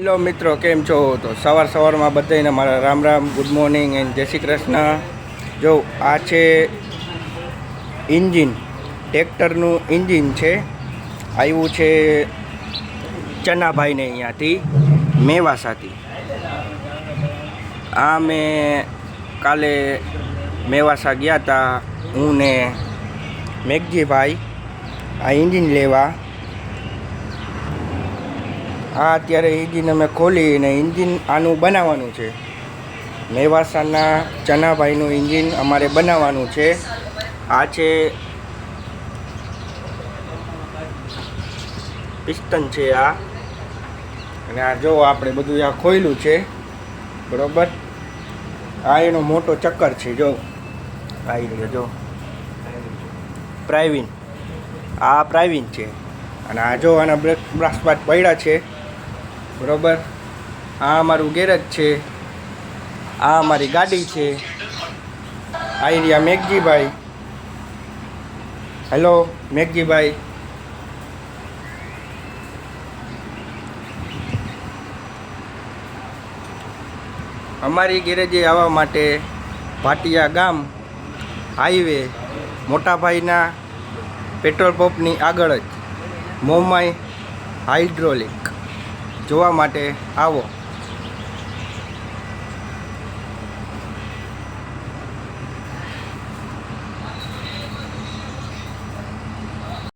Hello મિત્રો, કેમ છો? તો સવારમાં બધાને મારા Ram Ram, good morning and જય શ્રી કૃષ્ણ. જો આ છે ઇન્જિન, ટ્રેક્ટરનું ઇન્જિન છે. આવ્યું છે ચનાભાઈને અહીંયાથી, મેવાસાથી. આ મેં કાલે મેવાસા ગયા હતા, હું ને મેઘજીભાઈ, આ ઇન્જિન લેવા. આ અત્યારે ઇન્જિન અમે ખોલીને ઇન્જિન આનું બનાવવાનું છે. મેવાસાના ચનાભાઈનું ઇન્જિન અમારે બનાવવાનું છે. આ છે પિસ્ટન છે આ, અને આ જો આપણે બધું આ ખોલ્યું છે, બરોબર. આ એનો મોટો ચક્કર છે, જો આવી રહ્યો, જો પ્રાઇવિન, આ પ્રાઇવિન છે. અને આ જો આના બ્રશ પાટ પડ્યા છે, બરોબર. આ અમારું ગેરેજ છે, આ અમારી ગાડી છે. આવી રહ્યા મેઘજીભાઈ. હેલો મેઘજીભાઈ. અમારી ગેરેજે આવવા માટે ભાટિયા ગામ હાઈવે મોટાભાઈના પેટ્રોલ પંપની આગળ જ મોમાઈ હાઇડ્રોલિક જોવા માટે આવો.